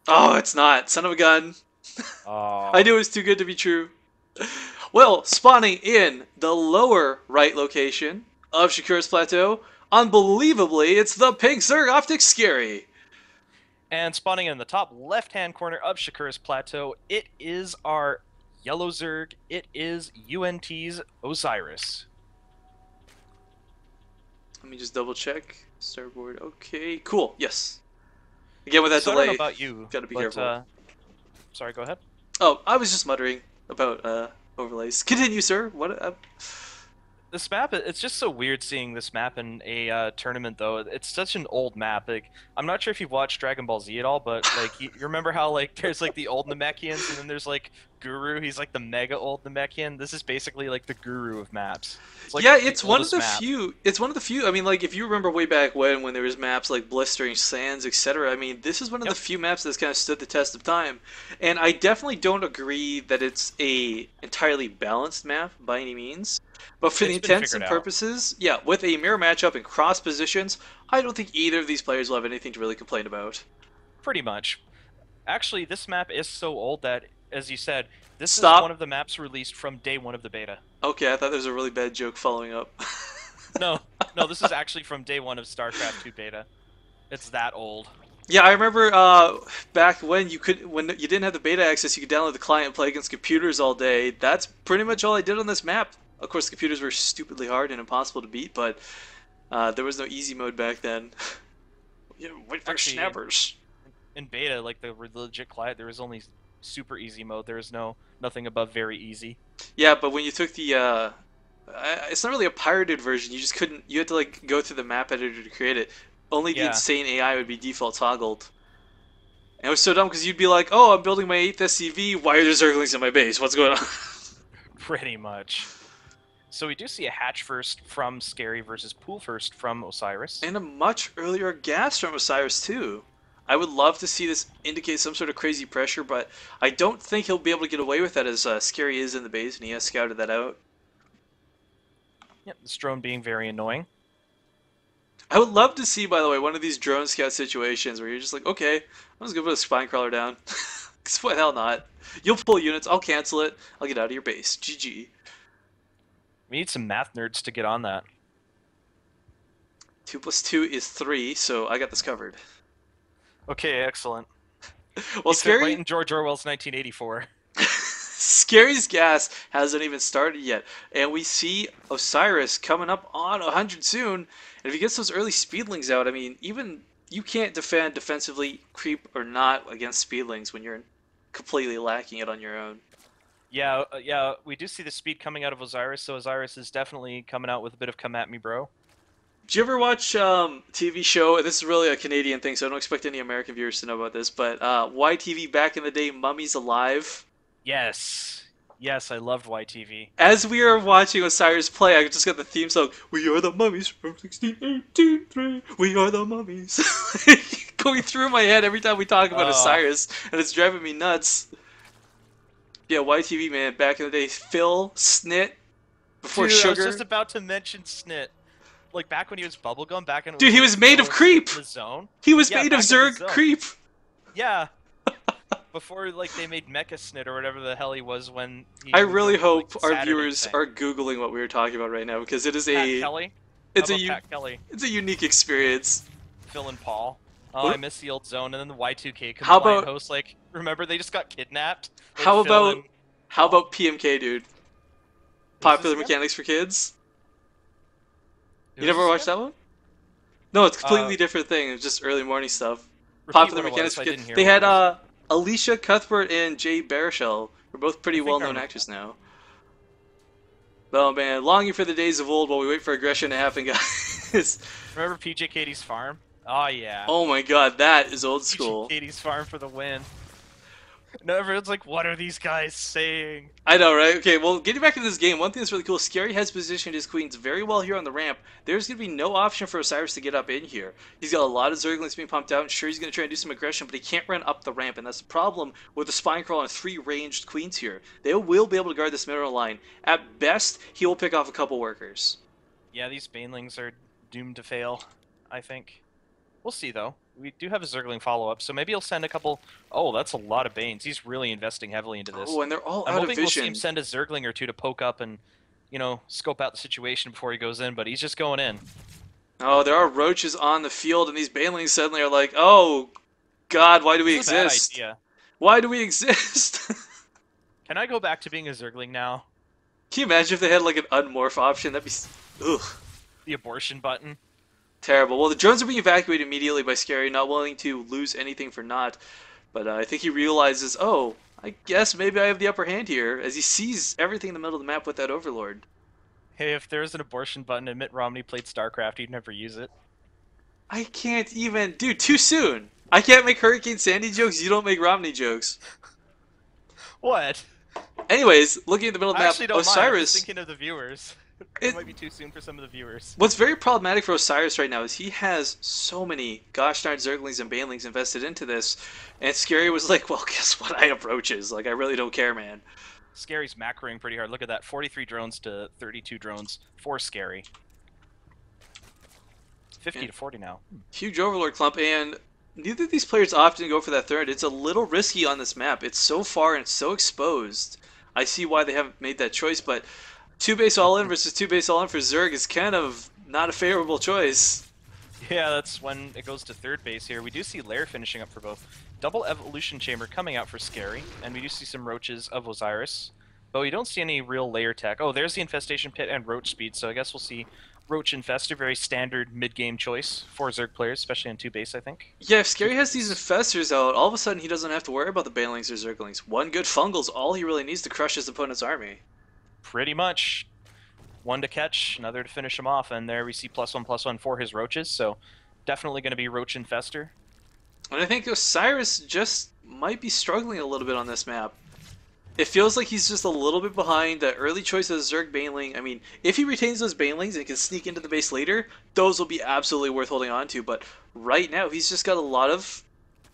Oh, it's not. Son of a gun. I Oh. knew it was too good to be true. Well, spawning in the lower right location of Shakura's Plateau, unbelievably, it's the pink Zerg Optic Scary. And spawning in the top left-hand corner of Shakura's Plateau, it is our Yellow Zerg. It is UNT's Osiris. Let me just double check. Starboard. Okay, cool. Yes. Again, with that So I don't know delay, about you, gotta be but careful. sorry, go ahead. Oh, I was just muttering about overlays. Continue, sir. What? This map, it's just so weird seeing this map in a tournament, though. It's such an old map. Like, I'm not sure if you've watched Dragon Ball Z at all, but like, you remember how like there's like the old Namekians, and then there's like Guru. He's like the mega old Namekian. This is basically like the Guru of maps. It's like Yeah, the it's one of oldest the map. few. It's one of the few. I mean, like if you remember way back when there was maps like Blistering Sands, etc. I mean, this is one of the Yep, few maps that's kind of stood the test of time. And I definitely don't agree that it's a entirely balanced map by any means. But for the it's been intents figured and out purposes, yeah, with a mirror matchup and cross positions, I don't think either of these players will have anything to really complain about. pretty much. Actually, this map is so old that, as you said, this is one Stop. of the maps released from day one of the beta. Okay, I thought there was a really bad joke following up. No, no, this is actually from day one of StarCraft 2 beta. It's that old. Yeah, I remember back when you didn't have the beta access, you could download the client and play against computers all day. That's pretty much all I did on this map. Of course, the computers were stupidly hard and impossible to beat, but there was no easy mode back then. Yeah, wait for Actually, snappers. in beta, like the legit client, there was only super easy mode. There was nothing above very easy. Yeah, but when you took the it's not really a pirated version. You just couldn't. You had to like go through the map editor to create it. Only the Yeah, insane AI would be default toggled. And it was so dumb because you'd be like, "Oh, I'm building my 8th SCV. Why are there Zerglings in my base? What's going on?" pretty much. So we do see a hatch first from Scary versus pool first from Osiris. And a much earlier gas from Osiris too. I would love to see this indicate some sort of crazy pressure, but I don't think he'll be able to get away with that as Scary is in the base, and he has scouted that out. Yep, this drone being very annoying. I would love to see, by the way, one of these drone scout situations where you're just like, okay, I'm just gonna put a spine crawler down. Cause what the hell not? You'll pull units, I'll cancel it, I'll get out of your base. GG. We need some math nerds to get on that. 2 plus 2 is 3, so I got this covered. Okay, excellent. Well, He fit right Scary in George Orwell's 1984. Scary's gas hasn't even started yet, and we see Osiris coming up on 100 soon. And if he gets those early speedlings out, I mean, even you can't defend defensively, creep or not, against speedlings when you're completely lacking it on your own. Yeah, yeah, we do see the speed coming out of Osiris, so Osiris is definitely coming out with a bit of come at me, bro. Did you ever watch TV show? This is really a Canadian thing, so I don't expect any American viewers to know about this. But YTV back in the day, Mummies Alive. Yes. Yes, I loved YTV. As we are watching Osiris play, I just got the theme song. We are the mummies from 1683. We are the mummies. Going through my head every time we talk about Oh, Osiris, and it's driving me nuts. Yeah, YTV man, back in the day, Phil Snit before dude, I was just Sugar. about to mention Snit. Like back when he was bubblegum, back when Dude, he like was made Phil of was creep. in the zone. He was Yeah, made of back in the Zerg zone. creep. Yeah, before like they made Mecha Snit or whatever the hell he was when he I moved really over to like hope the our Saturday viewers thing. are googling what we were talking about right now because it is Pat a Kelly? How it's a about Pat Kelly? it's a unique experience. Phil and Paul. Oh, I What? miss the old zone, and then the Y2K How compliant about host. Like, remember they just got kidnapped? Like how Phil about and how Paul. about PMK, dude? Who's this Popular again? Mechanics for Kids. You Who's never this watched again? that one? No, it's a Uh, completely different thing. It's just early morning stuff. repeat Popular what it Mechanics was. for I Kids. didn't hear They what it had was. Alicia Cuthbert and Jay Baruchel. They're both I pretty think I well-known remember actors that. now. Oh man, longing for the days of old while we wait for aggression to happen, guys. Remember PJ Katie's farm? Oh yeah, Oh my god, that is old PJ school. Katie's farm for the win. No, everyone's like, what are these guys saying? I know, right? Okay, well, getting back to this game, one thing that's really cool, Scary has positioned his queens very well here on the ramp. There's going to be no option for Osiris to get up in here. He's got a lot of Zerglings being pumped out, and sure, he's going to try and do some aggression, but he can't run up the ramp, and that's the problem with the Spine Crawl and 3 ranged queens here. They will be able to guard this middle line. At best, he will pick off a couple workers. Yeah, these banelings are doomed to fail. I think. We'll see, though. We do have a Zergling follow-up, so maybe he'll send a couple... Oh, that's a lot of Banes. He's really investing heavily into this. Oh, and they're all I'm out of hoping we'll see him vision. send a Zergling or two to poke up and, you know, scope out the situation before he goes in, but he's just going in. Oh, there are roaches on the field, and these banelings suddenly are like, oh, God, why do we This is a bad exist? idea. Why do we exist? Can I go back to being a Zergling now? Can you imagine if they had like an unmorph option? That'd be, ugh, The abortion button. terrible. Well, the drones are being evacuated immediately by Scary, not willing to lose anything for naught. But I think he realizes, oh, I guess maybe I have the upper hand here, as he sees everything in the middle of the map with that Overlord. Hey, if there was an abortion button and Mitt Romney played StarCraft, he'd never use it. I can't even, dude, too soon. I can't make Hurricane Sandy jokes, you don't make Romney jokes. What? Anyways, looking at the middle of the I map, actually don't mind. I'm just Osiris. thinking of the viewers. It- It might be too soon for some of the viewers. What's very problematic for Osiris right now is he has so many gosh darn Zerglings and Banelings invested into this, and Scary was like, well, guess what? I have roaches. Like, I really don't care, man. Scary's macroing pretty hard. Look at that. 43 drones to 32 drones for Scary. 50 to 40 now. Huge Overlord clump, and neither of these players often go for that third. It's a little risky on this map. It's so far and so exposed. I see why they haven't made that choice, but two base all in versus two base all in for Zerg is kind of not a favorable choice. Yeah, that's when it goes to third base here. We do see Lair finishing up for both. Double Evolution Chamber coming out for Scary, and we do see some Roaches of Osiris. But we don't see any real Lair tech. Oh, there's the Infestation Pit and Roach Speed, so I guess we'll see Roach Infestor, very standard mid-game choice for Zerg players, especially on two base, I think. Yeah, if Scary has these infestors out, all of a sudden he doesn't have to worry about the Banelings or Zerglings. One good Fungal's all he really needs to crush his opponent's army. Pretty much. One to catch, another to finish him off, and there we see +1/+1 for his Roaches, so definitely going to be Roach Infestor. And I think Osiris just might be struggling a little bit on this map. It feels like he's just a little bit behind the early choice of Zerg Baneling. I mean, if he retains those Banelings and can sneak into the base later, those will be absolutely worth holding on to. But right now, he's just got a lot of,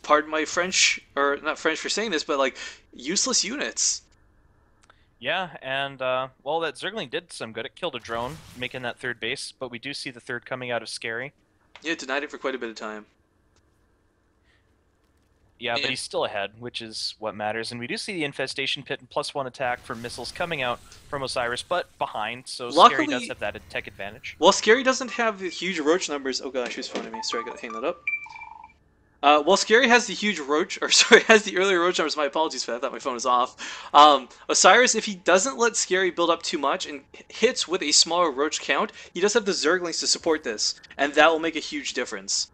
pardon my French, or not French for saying this, but like, useless units. Yeah, and, well, that Zergling did some good. It killed a drone, making that third base, but we do see the third coming out of Scary. Yeah, it denied it for quite a bit of time. Yeah, but he's still ahead, which is what matters. And we do see the Infestation Pit and +1 attack from missiles coming out from Osiris, but behind, so Scary does have that tech advantage. Well, Scary doesn't have the huge Roach numbers. Oh gosh, who's phoning me? Sorry, I gotta hang that up. Well, Scary has the huge Roach, or sorry, has the earlier Roach numbers. My apologies for that. I thought my phone was off. Osiris, if he doesn't let Scary build up too much and hits with a smaller Roach count, he does have the Zerglings to support this, and that will make a huge difference.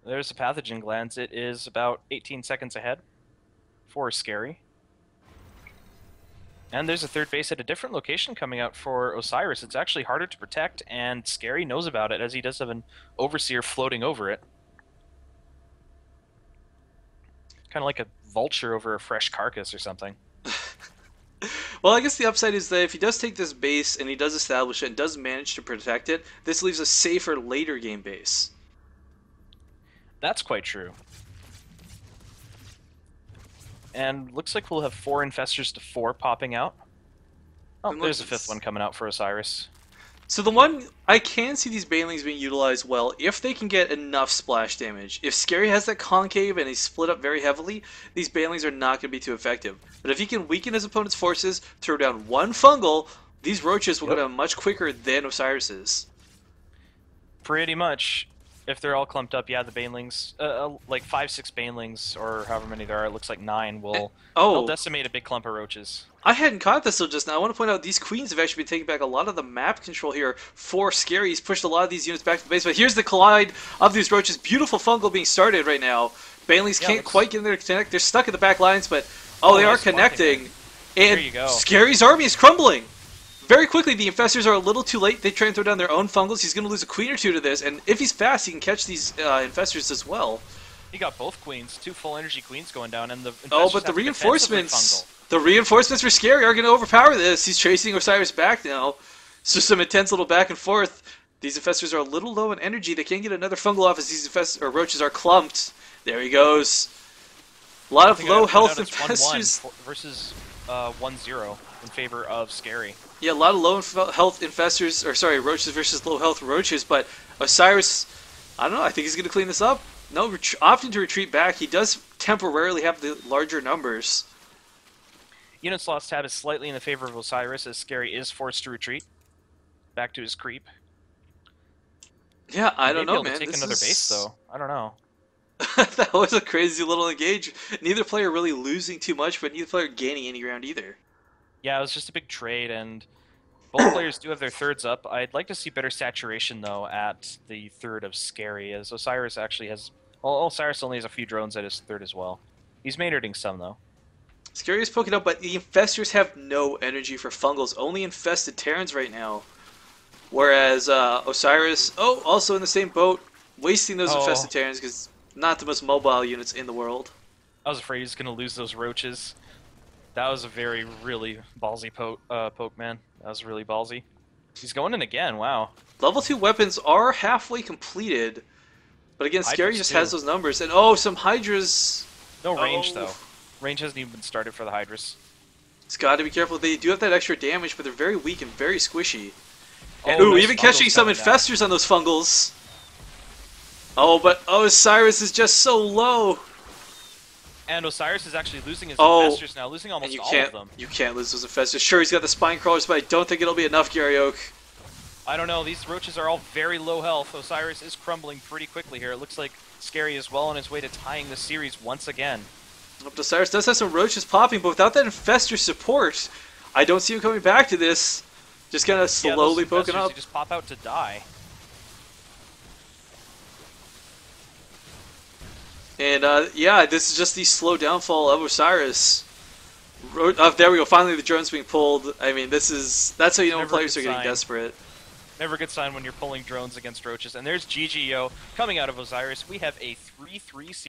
There's the pathogen glands. It is about 18 seconds ahead for Scary. And there's a third base at a different location coming out for Osiris. It's actually harder to protect, and Scary knows about it, as he does have an Overseer floating over it. Kind of like a vulture over a fresh carcass or something. Well, I guess the upside is that if he does take this base and he does establish it and does manage to protect it, this leaves a safer later game base. That's quite true. And looks like we'll have 4 Infestors to 4 popping out. Oh, there's a 5th one coming out for Osiris. So the one, I can see these Banelings being utilized well if they can get enough splash damage. If Scary has that concave and he's split up very heavily, these Banelings are not going to be too effective. But if he can weaken his opponent's forces, throw down one Fungal, these Roaches will go down much quicker than Osiris's. Pretty much. If they're all clumped up, yeah, the Banelings, like 5-6 Banelings, or however many there are, it looks like 9, will they'll decimate a big clump of Roaches. I hadn't caught this till just now. I want to point out these Queens have actually been taking back a lot of the map control here for Scary. He's pushed a lot of these units back to the base, but here's the collide of these Roaches. Beautiful Fungal being started right now. Banelings can't quite get in there to connect. They're stuck in the back lines, but they are connecting. And there you go. Scary's army is crumbling. Very quickly, the Infestors are a little too late. They try and throw down their own Fungals. He's going to lose a Queen or two to this, and if he's fast, he can catch these Infestors as well. He got both Queens, 2 full energy Queens going down, and the Infestors but the reinforcements, for Scary are going to overpower this. He's chasing Osiris back now. It's just some intense little back and forth. These Infestors are a little low in energy. They can't get another Fungal off as these Roaches are clumped. There he goes. A lot of low health Infestors. 1-1 versus 1-0 in favor of Scary. Yeah, a lot of low health Infestors, or sorry, Roaches versus low health Roaches, but Osiris I don't know. I think he's going to clean this up. No, opting to retreat back. He does temporarily have the larger numbers. Unit's loss tab is slightly in the favor of Osiris, as Scary is forced to retreat back to his creep. Yeah, I don't know, man. Take another base though. I don't know. That was a crazy little engage. Neither player really losing too much, but neither player gaining any ground either. Yeah, it was just a big trade, and both players do have their thirds up. I'd like to see better saturation, though, at the third of Scary, as Osiris actually has... Well, Osiris only has a few drones at his third as well. He's maynarding some, though. Scary is poking up, but the Infestors have no energy for Fungals. Only Infested Terrans right now. Whereas Osiris, also in the same boat, wasting those Infested Terrans because not the most mobile units in the world. I was afraid he was going to lose those roaches. That was a really ballsy poke, man. That was really ballsy. He's going in again, wow. Level 2 weapons are halfway completed. But again, Scary just has those numbers. And some Hydras... No range, though. Range hasn't even been started for the Hydras. It's got to be careful. They do have that extra damage, but they're very weak and very squishy. And, nice even catching some Infestors on those Fungals. But Osiris is just so low. And Osiris is actually losing his Infestors now, losing almost all of them. You can't lose those Infestors. Sure, he's got the Spine Crawlers, but I don't think it'll be enough, Garyoak. I don't know. These roaches are all very low health. Osiris is crumbling pretty quickly here. It looks like Scary is well on his way to tying the series once again. Osiris does have some roaches popping, but without that Infestor support, I don't see him coming back to this. Just kind of slowly poking up. They just pop out to die. And this is just the slow downfall of Osiris. There we go. Finally, the drone's being pulled. I mean, that's how you know when players are getting desperate. Never a good sign when you're pulling drones against roaches. And there's GGO coming out of Osiris. We have a 3-3 series.